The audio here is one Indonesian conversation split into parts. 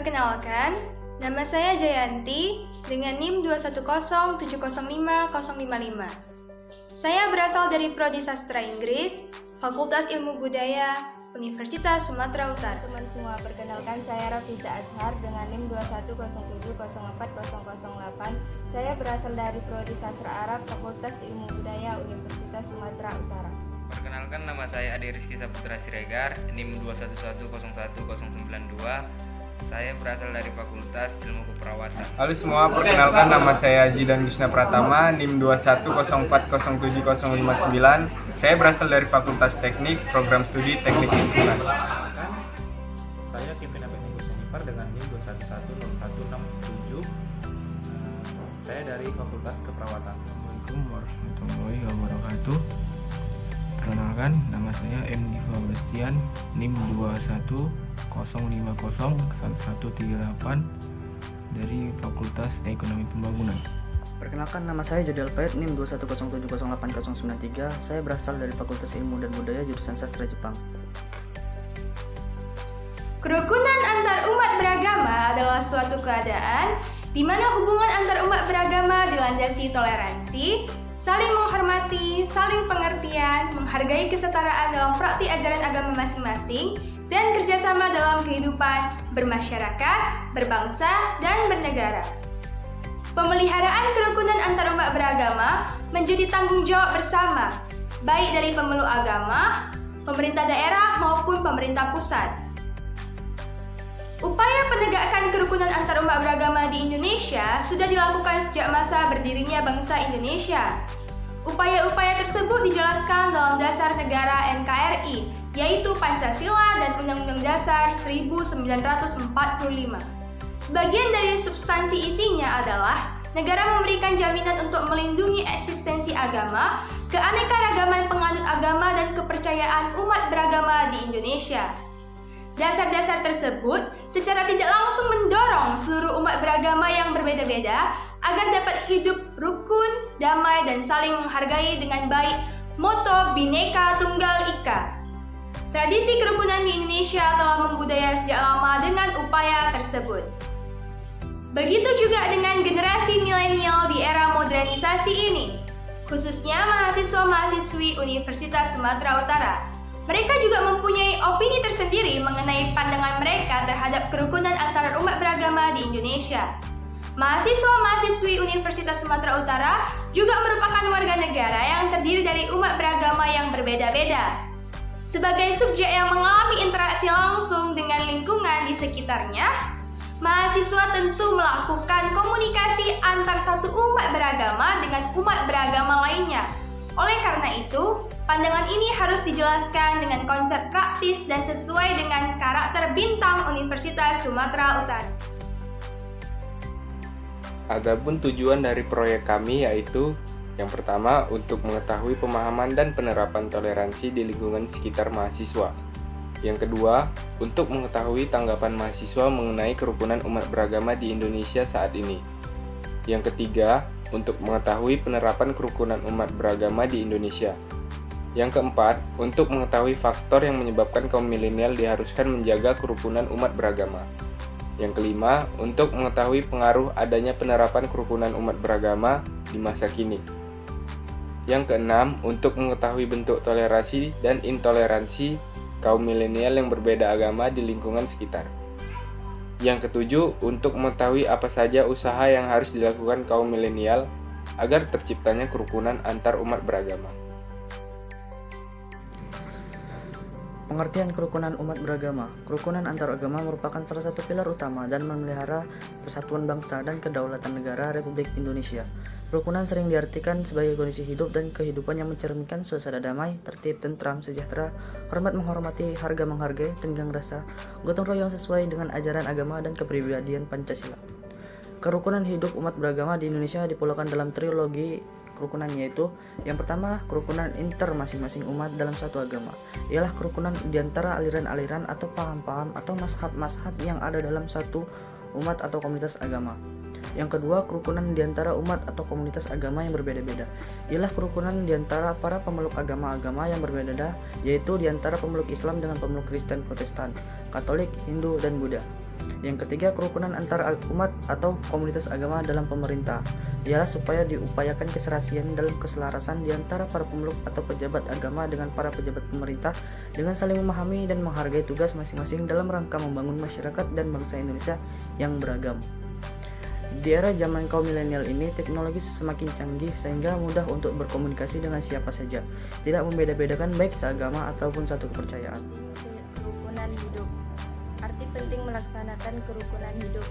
Perkenalkan, nama saya Jayanti dengan NIM 210705055. Saya berasal dari Prodi Sastra Inggris, Fakultas Ilmu Budaya, Universitas Sumatera Utara. Teman semua, perkenalkan saya Rafita Azhar dengan NIM 210704008. Saya berasal dari Prodi Sastra Arab, Fakultas Ilmu Budaya, Universitas Sumatera Utara. Perkenalkan, nama saya Ade Rizky Saputra Siregar, NIM 211011092. Saya berasal dari Fakultas Ilmu Keperawatan. Halo semua, perkenalkan nama saya Jidan Gisna Pratama, NIM 210407059. Saya berasal dari Fakultas Teknik, Program Studi Teknik Lingkungan. Saya Kevin Abed Sanipar dengan NIM 2110167. Saya dari Fakultas Keperawatan. Assalamualaikum warahmatullahi wabarakatuh. Perkenalkan, nama saya M. Diva Bastian, NIM 210501138 dari Fakultas Ekonomi Pembangunan. Perkenalkan, nama saya Jody Alfayed, NIM 210708093. Saya berasal dari Fakultas Ilmu dan Budaya jurusan Sastra Jepang. Kerukunan antar umat beragama adalah suatu keadaan di mana hubungan antar umat beragama dilandasi toleransi, saling menghormati, saling pengertian, menghargai kesetaraan dalam praktik ajaran agama masing-masing, dan kerjasama dalam kehidupan bermasyarakat, berbangsa, dan bernegara. Pemeliharaan kerukunan antar umat beragama menjadi tanggung jawab bersama, baik dari pemeluk agama, pemerintah daerah, maupun pemerintah pusat. Upaya penegakan kerukunan antar umat beragama di Indonesia sudah dilakukan sejak masa berdirinya bangsa Indonesia. Upaya-upaya tersebut dijelaskan dalam dasar negara NKRI, yaitu Pancasila dan Undang-Undang Dasar 1945. Sebagian dari substansi isinya adalah negara memberikan jaminan untuk melindungi eksistensi agama, keanekaragaman penganut agama, dan kepercayaan umat beragama di Indonesia. Dasar-dasar tersebut secara tidak langsung mendorong seluruh umat beragama yang berbeda-beda agar dapat hidup rukun, damai, dan saling menghargai dengan baik moto Bhinneka Tunggal Ika. Tradisi kerukunan di Indonesia telah membudaya sejak lama dengan upaya tersebut. Begitu juga dengan generasi milenial di era modernisasi ini, khususnya mahasiswa-mahasiswi Universitas Sumatera Utara. Mereka juga mempunyai opini tersendiri mengenai pandangan mereka terhadap kerukunan antar umat beragama di Indonesia. Mahasiswa-mahasiswi Universitas Sumatera Utara juga merupakan warga negara yang terdiri dari umat beragama yang berbeda-beda. Sebagai subjek yang mengalami interaksi langsung dengan lingkungan di sekitarnya, mahasiswa tentu melakukan komunikasi antar satu umat beragama dengan umat beragama lainnya. Oleh karena itu, pandangan ini harus dijelaskan dengan konsep praktis dan sesuai dengan karakter bintang Universitas Sumatera Utara. Adapun tujuan dari proyek kami yaitu yang pertama, untuk mengetahui pemahaman dan penerapan toleransi di lingkungan sekitar mahasiswa. Yang kedua, untuk mengetahui tanggapan mahasiswa mengenai kerukunan umat beragama di Indonesia saat ini. Yang ketiga, untuk mengetahui penerapan kerukunan umat beragama di Indonesia. Yang keempat, untuk mengetahui faktor yang menyebabkan kaum milenial diharuskan menjaga kerukunan umat beragama. Yang kelima, untuk mengetahui pengaruh adanya penerapan kerukunan umat beragama di masa kini. Yang keenam, untuk mengetahui bentuk toleransi dan intoleransi kaum milenial yang berbeda agama di lingkungan sekitar. Yang ketujuh, untuk mengetahui apa saja usaha yang harus dilakukan kaum milenial agar terciptanya kerukunan antar umat beragama. Pengertian kerukunan umat beragama. Kerukunan antar agama merupakan salah satu pilar utama dan memelihara persatuan bangsa dan kedaulatan negara Republik Indonesia. Kerukunan sering diartikan sebagai kondisi hidup dan kehidupan yang mencerminkan suasana damai, tertib, tentram, sejahtera, hormat menghormati, harga menghargai, tenggang rasa, gotong royong sesuai dengan ajaran agama dan kepribadian Pancasila. Kerukunan hidup umat beragama di Indonesia dipulaukan dalam trilogi kerukunan, yaitu yang pertama, kerukunan inter masing-masing umat dalam satu agama. Ialah kerukunan di antara aliran-aliran atau paham-paham atau mazhab-mazhab yang ada dalam satu umat atau komunitas agama. Yang kedua, kerukunan di antara umat atau komunitas agama yang berbeda-beda. Ialah kerukunan di antara para pemeluk agama-agama yang berbeda, yaitu di antara pemeluk Islam dengan pemeluk Kristen, Protestan, Katolik, Hindu, dan Buddha. Yang ketiga, kerukunan antar umat atau komunitas agama dalam pemerintah, ialah supaya diupayakan keserasian dalam keselarasan di antara para pemeluk atau pejabat agama dengan para pejabat pemerintah dengan saling memahami dan menghargai tugas masing-masing dalam rangka membangun masyarakat dan bangsa Indonesia yang beragam. Di era zaman kaum milenial ini, teknologi semakin canggih sehingga mudah untuk berkomunikasi dengan siapa saja, tidak membeda-bedakan baik seagama ataupun satu kepercayaan. Kerukunan hidup. Arti penting melaksanakan kerukunan hidup.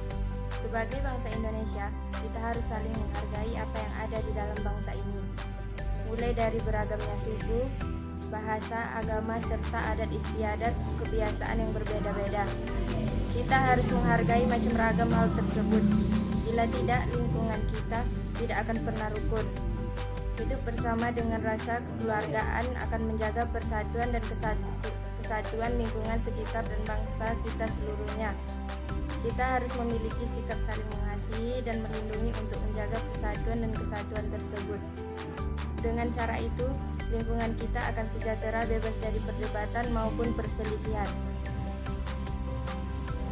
Sebagai bangsa Indonesia, kita harus saling menghargai apa yang ada di dalam bangsa ini. Mulai dari beragamnya suku, bahasa, agama, serta adat istiadat, kebiasaan yang berbeda-beda. Kita harus menghargai macam ragam hal tersebut. Bila tidak, lingkungan kita tidak akan pernah rukun. Hidup bersama dengan rasa kekeluargaan akan menjaga persatuan dan kesatuan lingkungan sekitar dan bangsa kita seluruhnya. Kita harus memiliki sikap saling mengasihi dan melindungi untuk menjaga persatuan dan kesatuan tersebut. Dengan cara itu, lingkungan kita akan sejahtera, bebas dari perdebatan maupun perselisihan.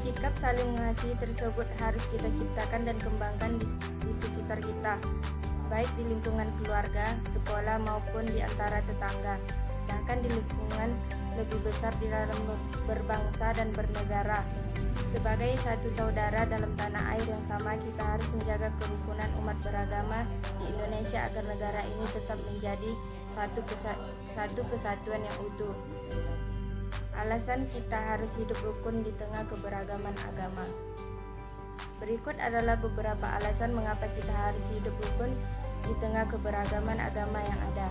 Sikap saling mengasihi tersebut harus kita ciptakan dan kembangkan di sekitar kita, baik di lingkungan keluarga, sekolah maupun di antara tetangga, bahkan di lingkungan lebih besar di dalam berbangsa dan bernegara. Sebagai satu saudara dalam tanah air yang sama, kita harus menjaga kerukunan umat beragama di Indonesia agar negara ini tetap menjadi satu kesatuan yang utuh. Alasan kita harus hidup rukun di tengah keberagaman agama. Berikut adalah beberapa alasan mengapa kita harus hidup rukun di tengah keberagaman agama yang ada,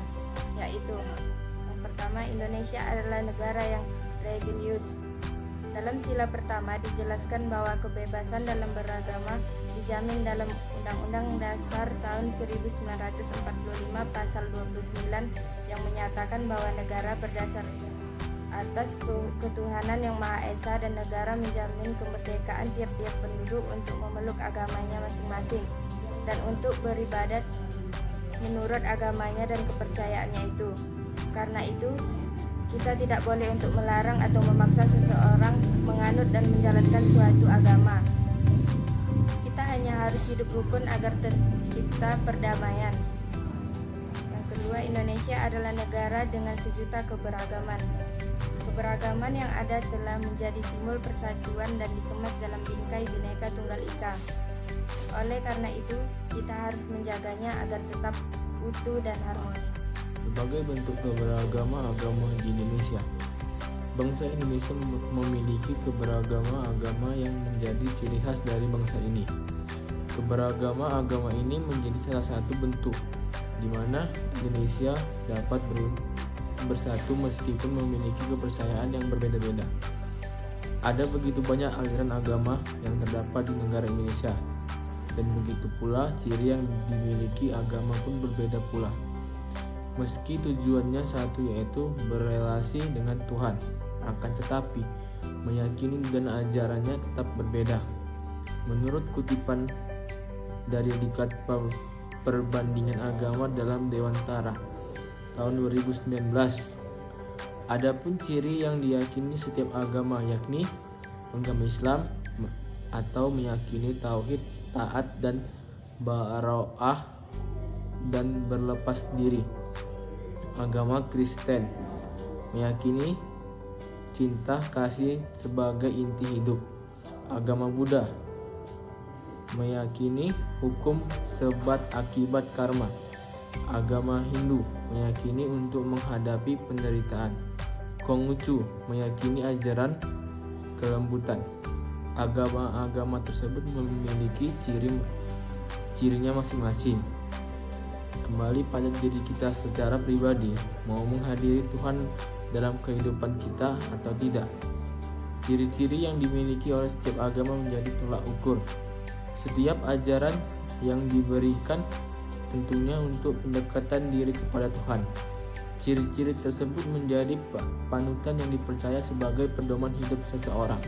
yaitu yang pertama, Indonesia adalah negara yang religius. Dalam sila pertama dijelaskan bahwa kebebasan dalam beragama dijamin dalam Undang-Undang Dasar tahun 1945 pasal 29 yang menyatakan bahwa negara berdasar atas ketuhanan yang Maha Esa dan negara menjamin kemerdekaan tiap-tiap penduduk untuk memeluk agamanya masing-masing dan untuk beribadat menurut agamanya dan kepercayaannya itu. Karena itu, kita tidak boleh untuk melarang atau memaksa seseorang menganut dan menjalankan suatu agama. Kita hanya harus hidup rukun agar tercipta perdamaian. Yang kedua, Indonesia adalah negara dengan sejuta keberagaman. Keberagaman yang ada telah menjadi simbol persatuan dan dikemas dalam bingkai Bhinneka Tunggal Ika. Oleh karena itu, kita harus menjaganya agar tetap utuh dan harmonis. Sebagai bentuk keberagaman agama di Indonesia, bangsa Indonesia memiliki keberagaman agama yang menjadi ciri khas dari bangsa ini. Keberagaman agama ini menjadi salah satu bentuk di mana Indonesia dapat bersatu meskipun memiliki kepercayaan yang berbeda-beda. Ada begitu banyak aliran agama yang terdapat di negara Indonesia, dan begitu pula ciri yang dimiliki agama pun berbeda pula. Meski tujuannya satu, yaitu berelasi dengan Tuhan, akan tetapi meyakini dan ajarannya tetap berbeda. Menurut kutipan dari Diklat Perbandingan Agama dalam Dewantara tahun 2019, adapun ciri yang diyakini setiap agama, yakni agama Islam atau meyakini tauhid, taat dan bara'ah dan berlepas diri. Agama Kristen meyakini cinta kasih sebagai inti hidup. Agama Buddha meyakini hukum sebab akibat karma. Agama Hindu meyakini untuk menghadapi penderitaan. Konghucu meyakini ajaran kelembutan. Agama-agama tersebut memiliki cirinya masing-masing. Kembali pada diri kita secara pribadi, mau menghadiri Tuhan dalam kehidupan kita atau tidak. Ciri-ciri yang dimiliki oleh setiap agama menjadi tolak ukur. Setiap ajaran yang diberikan tentunya untuk pendekatan diri kepada Tuhan. Ciri-ciri tersebut menjadi panutan yang dipercaya sebagai pedoman hidup seseorang.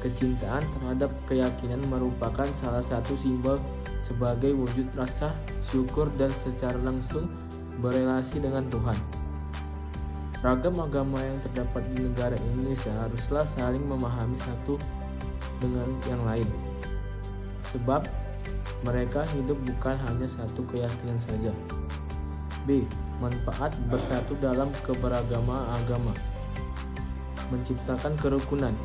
Kecintaan terhadap keyakinan merupakan salah satu simbol sebagai wujud rasa syukur dan secara langsung berelasi dengan Tuhan. Ragam agama yang terdapat di negara Indonesia haruslah saling memahami satu dengan yang lain. Sebab mereka hidup bukan hanya satu keyakinan saja. B. Manfaat bersatu dalam keberagaman agama. Menciptakan kerukunan.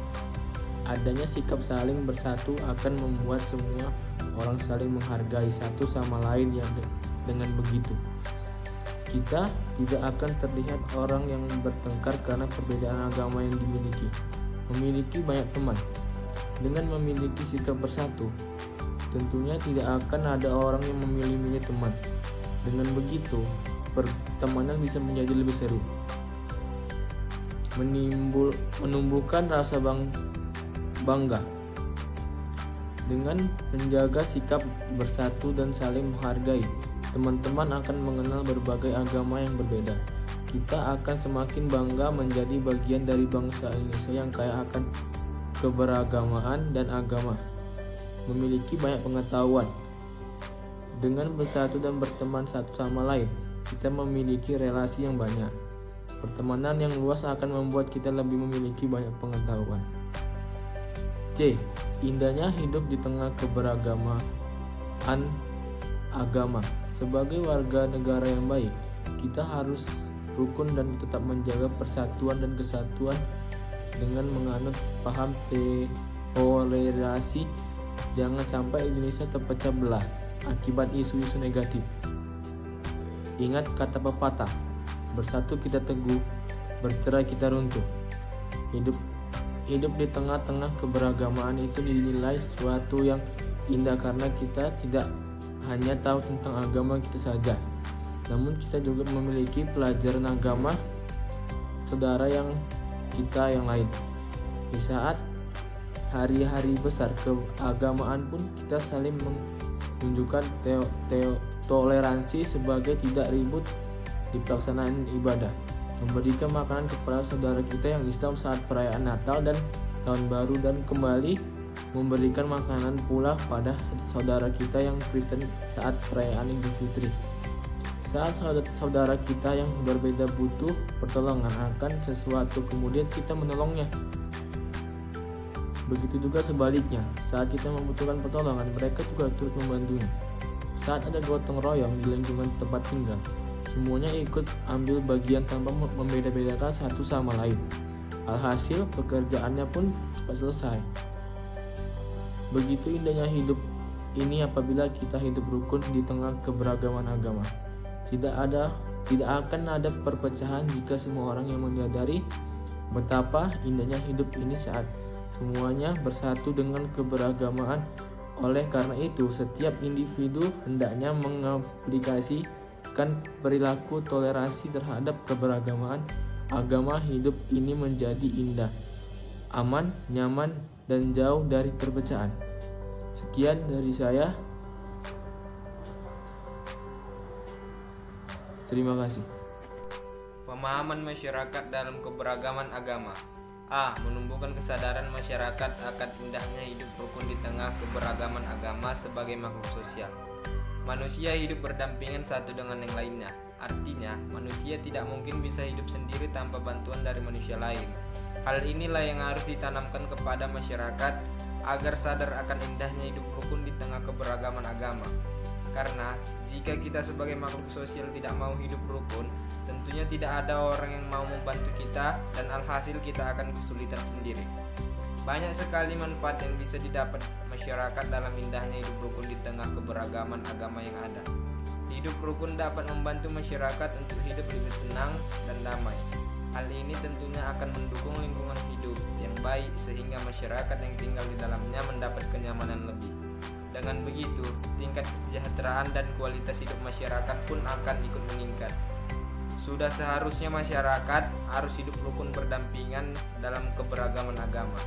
Adanya sikap saling bersatu akan membuat semua orang saling menghargai satu sama lain dengan begitu kita tidak akan terlihat orang yang bertengkar karena perbedaan agama yang dimiliki. Memiliki banyak teman. Dengan memiliki sikap bersatu, tentunya tidak akan ada orang yang memilih-milih teman. Dengan begitu, pertemanan bisa menjadi lebih seru. Menumbuhkan rasa bangga. Dengan menjaga sikap bersatu dan saling menghargai, teman-teman akan mengenal berbagai agama yang berbeda. Kita akan semakin bangga menjadi bagian dari bangsa Indonesia yang kaya akan keberagaman dan agama. Memiliki banyak pengetahuan. Dengan bersatu dan berteman satu sama lain, kita memiliki relasi yang banyak. Pertemanan yang luas akan membuat kita lebih memiliki banyak pengetahuan. C. Indahnya hidup di tengah keberagaman agama. Sebagai warga negara yang baik, kita harus rukun dan tetap menjaga persatuan dan kesatuan dengan menganut paham toleransi. Jangan sampai Indonesia terpecah belah akibat isu-isu negatif. Ingat kata pepatah, bersatu kita teguh, bercerai kita runtuh. Hidup di tengah-tengah keberagaman itu dinilai suatu yang indah karena kita tidak hanya tahu tentang agama kita saja, namun kita juga memiliki pelajaran agama saudara yang lain. Di saat hari-hari besar keagamaan pun kita saling menunjukkan toleransi sebagai tidak ribut di pelaksanaan ibadah. Memberikan makanan kepada saudara kita yang Islam saat perayaan Natal dan Tahun Baru, dan kembali memberikan makanan pula pada saudara kita yang Kristen saat perayaan Idul Fitri. Saat saudara kita yang berbeda butuh pertolongan akan sesuatu, kemudian kita menolongnya. Begitu juga sebaliknya, saat kita membutuhkan pertolongan, mereka juga turut membantunya. Saat ada gotong royong di lingkungan tempat tinggal, semuanya ikut ambil bagian tanpa membeda-bedakan satu sama lain. Alhasil pekerjaannya pun cepat selesai. Begitu indahnya hidup ini apabila kita hidup rukun di tengah keberagaman agama. Tidak akan ada perpecahan jika semua orang yang menyadari betapa indahnya hidup ini saat semuanya bersatu dengan keberagaman. Oleh karena itu, setiap individu hendaknya mengaplikasikan perilaku toleransi terhadap keberagaman agama. Hidup ini menjadi indah, aman, nyaman, dan jauh dari perpecahan. Sekian dari saya. Terima kasih. Pemahaman masyarakat dalam keberagaman agama. A. Menumbuhkan kesadaran masyarakat akan indahnya hidup rukun di tengah keberagaman agama sebagai makhluk sosial. Manusia hidup berdampingan satu dengan yang lainnya. Artinya, manusia tidak mungkin bisa hidup sendiri tanpa bantuan dari manusia lain. Hal inilah yang harus ditanamkan kepada masyarakat agar sadar akan indahnya hidup rukun di tengah keberagaman agama. Karena jika kita sebagai makhluk sosial tidak mau hidup rukun, tentunya tidak ada orang yang mau membantu kita, dan alhasil kita akan kesulitan sendiri. Banyak sekali manfaat yang bisa didapat masyarakat dalam indahnya hidup rukun di tengah keberagaman agama yang ada. Hidup rukun dapat membantu masyarakat untuk hidup lebih tenang dan damai. Hal ini tentunya akan mendukung lingkungan hidup yang baik sehingga masyarakat yang tinggal di dalamnya mendapat kenyamanan lebih. Dengan begitu, tingkat kesejahteraan dan kualitas hidup masyarakat pun akan ikut meningkat. Sudah seharusnya masyarakat harus hidup rukun berdampingan dalam keberagaman agama,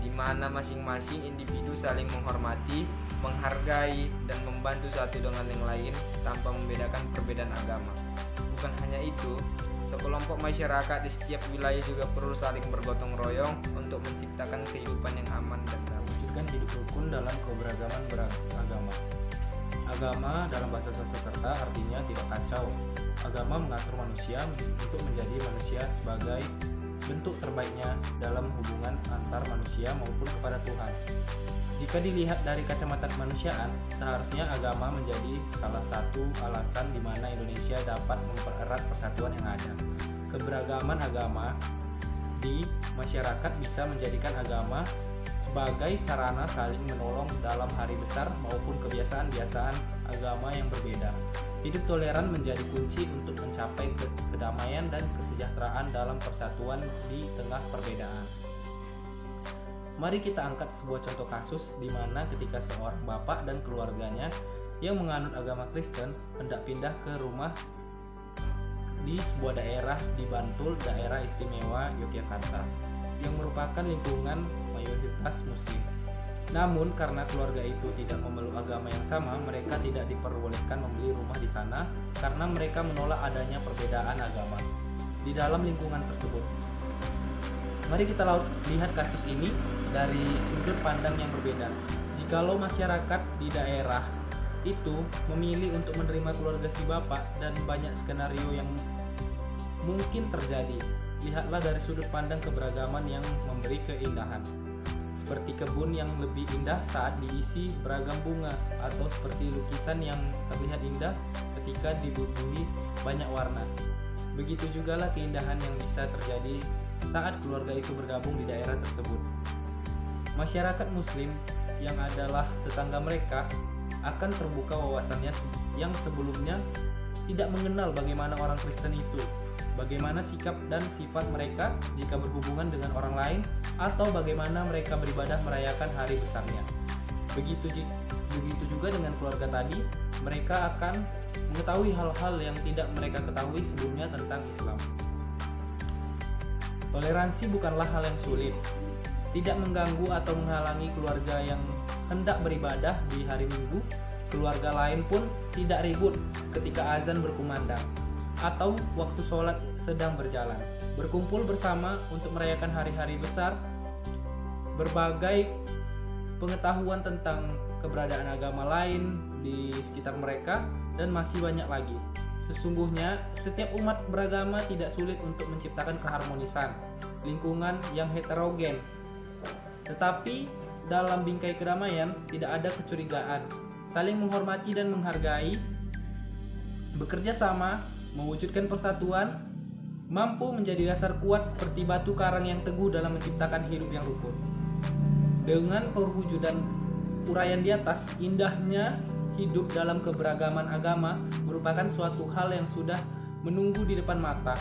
di mana masing-masing individu saling menghormati, menghargai, dan membantu satu dengan yang lain tanpa membedakan perbedaan agama. Bukan hanya itu, sekelompok masyarakat di setiap wilayah juga perlu saling bergotong royong untuk menciptakan kehidupan yang aman dan damai. Wujudkan hidup rukun dalam keberagaman beragama. Agama dalam bahasa Sanskerta artinya tidak kacau. Agama mengatur manusia untuk menjadi manusia sebagai bentuk terbaiknya dalam hubungan antar manusia maupun kepada Tuhan. Jika dilihat dari kacamata kemanusiaan, seharusnya agama menjadi salah satu alasan di mana Indonesia dapat mempererat persatuan yang ada. Keberagaman agama di masyarakat bisa menjadikan agama sebagai sarana saling menolong dalam hari besar maupun kebiasaan-kebiasaan agama yang berbeda. Hidup toleran menjadi kunci untuk mencapai kedamaian dan kesejahteraan dalam persatuan di tengah perbedaan. Mari kita angkat sebuah contoh kasus di mana ketika seorang bapak dan keluarganya yang menganut agama Kristen hendak pindah ke rumah di sebuah daerah di Bantul, daerah istimewa Yogyakarta, yang merupakan lingkungan mayoritas Muslim. Namun karena keluarga itu tidak memeluk agama yang sama, mereka tidak diperbolehkan membeli rumah di sana karena mereka menolak adanya perbedaan agama di dalam lingkungan tersebut. Mari kita lihat kasus ini dari sudut pandang yang berbeda. Jikalau masyarakat di daerah itu memilih untuk menerima keluarga si bapak dan banyak skenario yang mungkin terjadi, lihatlah dari sudut pandang keberagaman yang memberi keindahan. Seperti kebun yang lebih indah saat diisi beragam bunga, atau seperti lukisan yang terlihat indah ketika dibubuhi banyak warna. Begitu jugalah keindahan yang bisa terjadi saat keluarga itu bergabung di daerah tersebut. Masyarakat Muslim yang adalah tetangga mereka akan terbuka wawasannya yang sebelumnya tidak mengenal bagaimana orang Kristen itu, bagaimana sikap dan sifat mereka jika berhubungan dengan orang lain, atau bagaimana mereka beribadah merayakan hari besarnya. Begitu juga dengan keluarga tadi, mereka akan mengetahui hal-hal yang tidak mereka ketahui sebelumnya tentang Islam. Toleransi bukanlah hal yang sulit, tidak mengganggu atau menghalangi keluarga yang hendak beribadah di hari Minggu. Keluarga lain pun tidak ribut ketika azan berkumandang atau waktu sholat sedang berjalan. Berkumpul bersama untuk merayakan hari-hari besar, berbagai pengetahuan tentang keberadaan agama lain di sekitar mereka, dan masih banyak lagi. Sesungguhnya, setiap umat beragama tidak sulit untuk menciptakan keharmonisan lingkungan yang heterogen. Tetapi, dalam bingkai kedamaian tidak ada kecurigaan, saling menghormati dan menghargai, bekerja sama, mewujudkan persatuan, mampu menjadi dasar kuat seperti batu karang yang teguh dalam menciptakan hidup yang rukun. Dengan perwujudan uraian di atas, indahnya hidup dalam keberagaman agama merupakan suatu hal yang sudah menunggu di depan mata.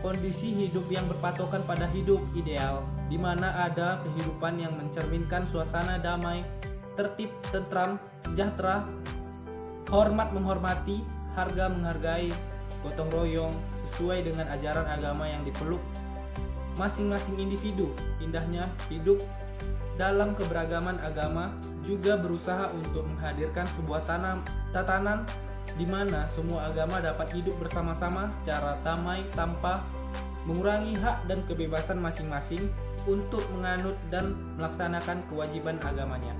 Kondisi hidup yang berpatokan pada hidup ideal, di mana ada kehidupan yang mencerminkan suasana damai, tertib, tentram, sejahtera, hormat menghormati, harga menghargai, gotong royong sesuai dengan ajaran agama yang dipeluk masing-masing individu. Indahnya hidup dalam keberagaman agama juga berusaha untuk menghadirkan sebuah tatanan di mana semua agama dapat hidup bersama-sama secara damai tanpa mengurangi hak dan kebebasan masing-masing untuk menganut dan melaksanakan kewajiban agamanya.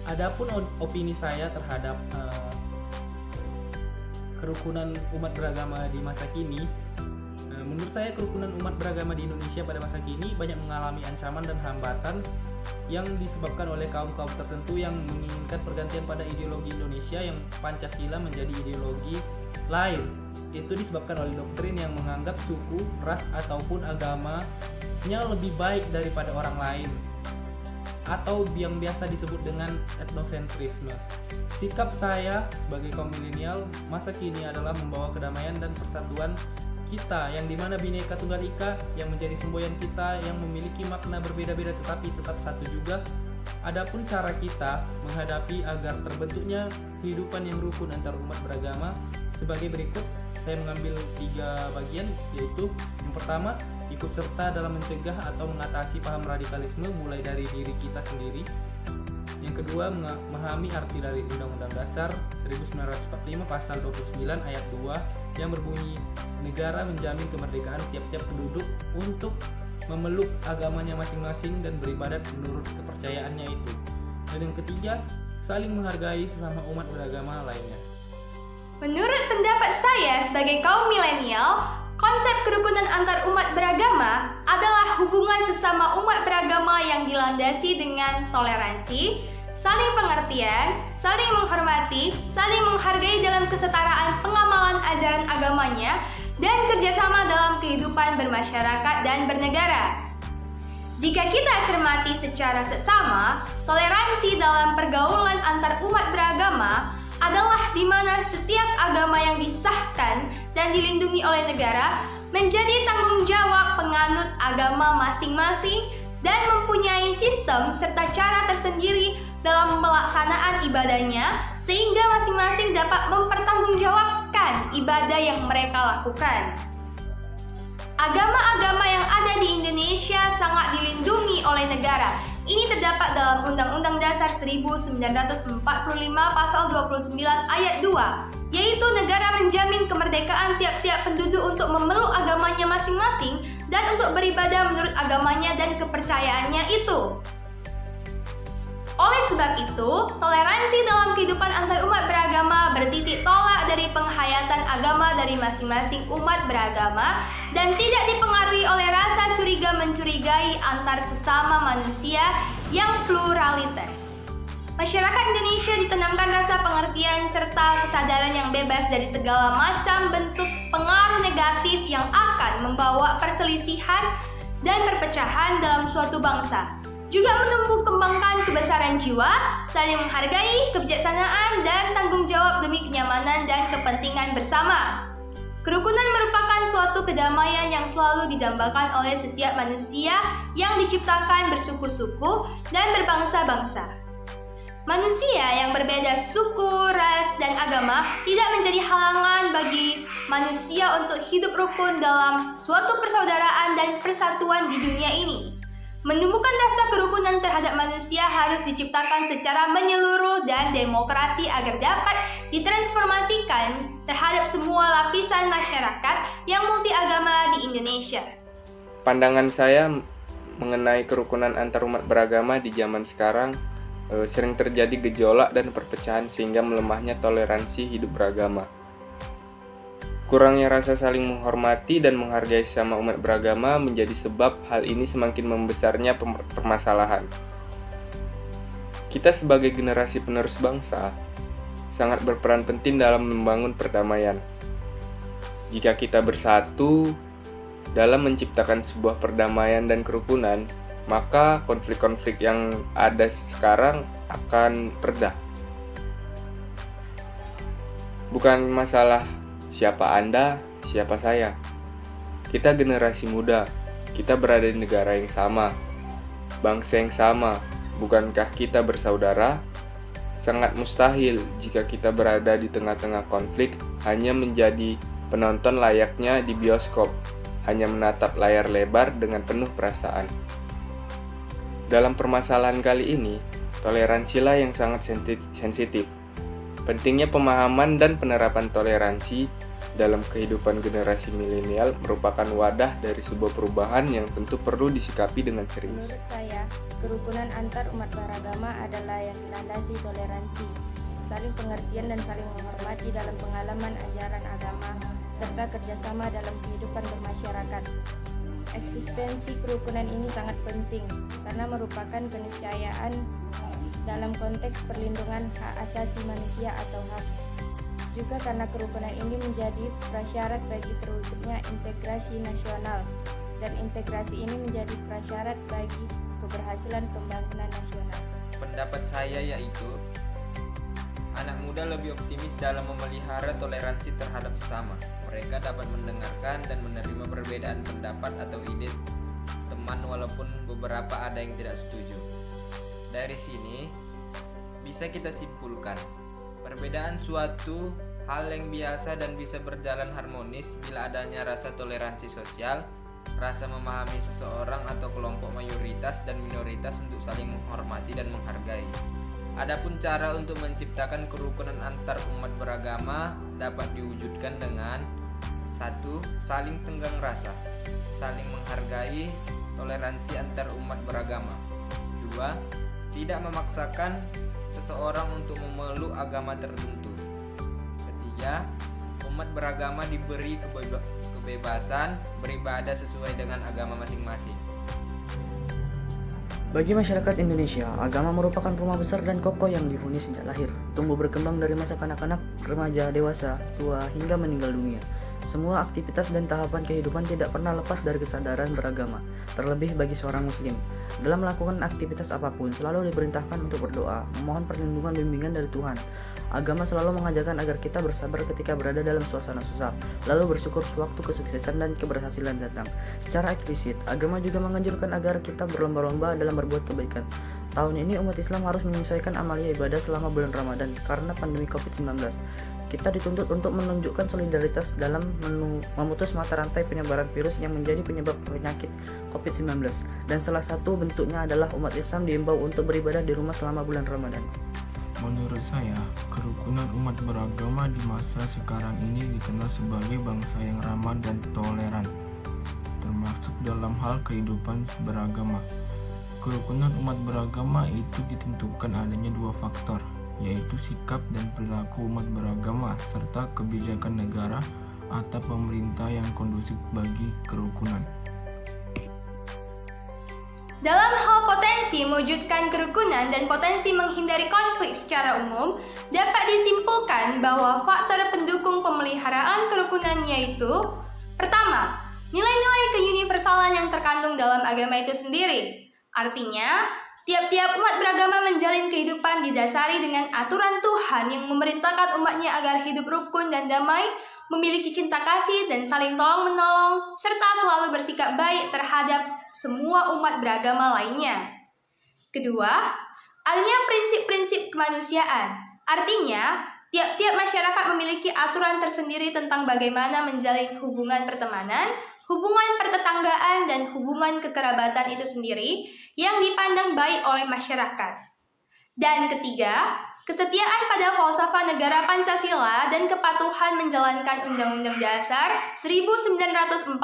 Adapun opini saya terhadap kerukunan umat beragama di masa kini, menurut saya kerukunan umat beragama di Indonesia pada masa kini banyak mengalami ancaman dan hambatan yang disebabkan oleh kaum-kaum tertentu yang menginginkan pergantian pada ideologi Indonesia yang Pancasila menjadi ideologi lain. Itu disebabkan oleh doktrin yang menganggap suku, ras, ataupun agamanya lebih baik daripada orang lain, atau yang biasa disebut dengan etnosentrisme. Sikap saya sebagai kaum milenial masa kini adalah membawa kedamaian dan persatuan kita, yang dimana Bhinneka Tunggal Ika yang menjadi semboyan kita, yang memiliki makna berbeda-beda tetapi tetap satu juga. Adapun cara kita menghadapi agar terbentuknya kehidupan yang rukun antar umat beragama sebagai berikut. Saya mengambil 3 bagian, yaitu yang pertama, ikut serta dalam mencegah atau mengatasi paham radikalisme mulai dari diri kita sendiri. Yang kedua, memahami arti dari Undang-Undang Dasar 1945 pasal 29 ayat 2 yang berbunyi, negara menjamin kemerdekaan tiap-tiap penduduk untuk memeluk agamanya masing-masing dan beribadat menurut kepercayaannya itu. Dan yang ketiga, saling menghargai sesama umat beragama lainnya. Menurut pendapat saya sebagai kaum milenial, konsep kerukunan antar umat beragama adalah hubungan sesama umat beragama yang dilandasi dengan toleransi, saling pengertian, saling menghormati, saling menghargai dalam kesetaraan pengamalan ajaran agamanya, dan kerjasama dalam kehidupan bermasyarakat dan bernegara. Jika kita cermati secara seksama, toleransi dalam pergaulan antar umat beragama adalah di mana setiap agama yang disahkan dan dilindungi oleh negara menjadi tanggung jawab penganut agama masing-masing dan mempunyai sistem serta cara tersendiri dalam pelaksanaan ibadahnya sehingga masing-masing dapat mempertanggungjawabkan ibadah yang mereka lakukan. Agama-agama yang ada di Indonesia sangat dilindungi oleh negara. Ini terdapat dalam Undang-Undang Dasar 1945 Pasal 29 Ayat 2, yaitu negara menjamin kemerdekaan tiap-tiap penduduk untuk memeluk agamanya masing-masing dan untuk beribadah menurut agamanya dan kepercayaannya itu. Oleh sebab itu, toleransi dalam kehidupan antar umat beragama bertitik tolak dari penghayatan agama dari masing-masing umat beragama dan tidak dipengaruhi oleh rasa curiga-mencurigai antar sesama manusia yang pluralitas. Masyarakat Indonesia ditanamkan rasa pengertian serta kesadaran yang bebas dari segala macam bentuk pengaruh negatif yang akan membawa perselisihan dan perpecahan dalam suatu bangsa. Juga menumbuh kembangkan kebesaran jiwa, saling menghargai, kebijaksanaan, dan tanggung jawab demi kenyamanan dan kepentingan bersama. Kerukunan merupakan suatu kedamaian yang selalu didambakan oleh setiap manusia yang diciptakan bersuku-suku dan berbangsa-bangsa. Manusia yang berbeda suku, ras, dan agama tidak menjadi halangan bagi manusia untuk hidup rukun dalam suatu persaudaraan dan persatuan di dunia ini. Menumbuhkan rasa kerukunan terhadap manusia harus diciptakan secara menyeluruh dan demokrasi agar dapat ditransformasikan terhadap semua lapisan masyarakat yang multiagama di Indonesia. Pandangan saya mengenai kerukunan antar umat beragama di zaman sekarang sering terjadi gejolak dan perpecahan sehingga melemahnya toleransi hidup beragama. Kurangnya rasa saling menghormati dan menghargai sesama umat beragama menjadi sebab hal ini semakin membesarnya permasalahan. Kita sebagai generasi penerus bangsa sangat berperan penting dalam membangun perdamaian. Jika kita bersatu dalam menciptakan sebuah perdamaian dan kerukunan, maka konflik-konflik yang ada sekarang akan reda. Bukan masalah siapa Anda, siapa saya. Kita generasi muda, kita berada di negara yang sama, bangsa yang sama. Bukankah kita bersaudara? Sangat mustahil jika kita berada di tengah-tengah konflik hanya menjadi penonton layaknya di bioskop, hanya menatap layar lebar dengan penuh perasaan. Dalam permasalahan kali ini, toleransilah yang sangat sensitif. Pentingnya pemahaman dan penerapan toleransi dalam kehidupan generasi milenial merupakan wadah dari sebuah perubahan yang tentu perlu disikapi dengan serius. Menurut saya, kerukunan antar umat beragama adalah yang dilandasi toleransi, saling pengertian dan saling menghormati dalam pengalaman ajaran agama, serta kerjasama dalam kehidupan bermasyarakat. Eksistensi kerukunan ini sangat penting karena merupakan keniscayaan dalam konteks perlindungan hak asasi manusia atau HAM. Juga karena kerukunan ini menjadi prasyarat bagi terwujudnya integrasi nasional, dan integrasi ini menjadi prasyarat bagi keberhasilan pembangunan nasional. Pendapat saya yaitu, anak muda lebih optimis dalam memelihara toleransi terhadap sesama. Mereka dapat mendengarkan dan menerima perbedaan pendapat atau ide teman walaupun beberapa ada yang tidak setuju. Dari sini bisa kita simpulkan, perbedaan suatu hal yang biasa dan bisa berjalan harmonis bila adanya rasa toleransi sosial, rasa memahami seseorang atau kelompok mayoritas dan minoritas untuk saling menghormati dan menghargai. Adapun cara untuk menciptakan kerukunan antar umat beragama dapat diwujudkan dengan 1. Saling tenggang rasa, saling menghargai, toleransi antar umat beragama. 2. Tidak memaksakan seseorang untuk memeluk agama tertentu. 3. Indonesia, umat beragama diberi kebebasan beribadah sesuai dengan agama masing-masing. Bagi masyarakat Indonesia, agama merupakan rumah besar dan kokoh yang dihuni sejak lahir, tumbuh berkembang dari masa kanak-kanak, remaja, dewasa, tua, hingga meninggal dunia. Semua aktivitas dan tahapan kehidupan tidak pernah lepas dari kesadaran beragama, terlebih bagi seorang muslim. Dalam melakukan aktivitas apapun, selalu diperintahkan untuk berdoa, memohon perlindungan bimbingan dari Tuhan. Agama selalu mengajarkan agar kita bersabar ketika berada dalam suasana susah, lalu bersyukur sewaktu kesuksesan dan keberhasilan datang. Secara eksplisit, agama juga menganjurkan agar kita berlomba-lomba dalam berbuat kebaikan. Tahun ini umat Islam harus menyesuaikan amalia ibadah selama bulan Ramadan karena pandemi COVID-19. Kita dituntut untuk menunjukkan solidaritas dalam memutus mata rantai penyebaran virus yang menjadi penyebab penyakit COVID-19. Dan salah satu bentuknya adalah umat Islam diimbau untuk beribadah di rumah selama bulan Ramadan. Menurut saya, kerukunan umat beragama di masa sekarang ini dikenal sebagai bangsa yang ramah dan toleran, termasuk dalam hal kehidupan beragama. Kerukunan umat beragama itu ditentukan adanya dua faktor, yaitu sikap dan perilaku umat beragama serta kebijakan negara atau pemerintah yang kondusif bagi kerukunan. Dalam hal potensi mewujudkan kerukunan dan potensi menghindari konflik secara umum, dapat disimpulkan bahwa faktor pendukung pemeliharaan kerukunan yaitu: pertama, nilai-nilai keuniversalan yang terkandung dalam agama itu sendiri. Artinya, tiap-tiap umat beragama menjalin kehidupan didasari dengan aturan Tuhan yang memerintahkan umatnya agar hidup rukun dan damai, memiliki cinta kasih dan saling tolong-menolong, serta selalu bersikap baik terhadap semua umat beragama lainnya. Kedua, adanya prinsip-prinsip kemanusiaan. Artinya, tiap-tiap masyarakat memiliki aturan tersendiri tentang bagaimana menjalin hubungan pertemanan, hubungan pertetanggaan, dan hubungan kekerabatan itu sendiri yang dipandang baik oleh masyarakat. Dan ketiga, kesetiaan pada falsafah negara Pancasila dan kepatuhan menjalankan Undang-Undang Dasar 1945.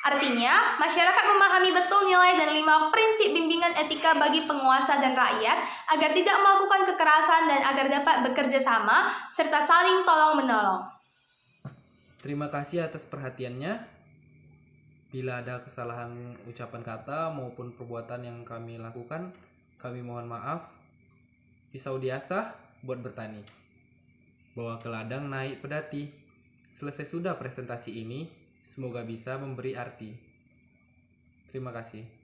Artinya, masyarakat memahami betul nilai dan 5 prinsip bimbingan etika bagi penguasa dan rakyat agar tidak melakukan kekerasan dan agar dapat bekerja sama serta saling tolong-menolong. Terima kasih atas perhatiannya. Bila ada kesalahan ucapan kata maupun perbuatan yang kami lakukan, kami mohon maaf. Pisau diasah buat bertani, bawa ke ladang naik pedati. Selesai sudah presentasi ini, semoga bisa memberi arti. Terima kasih.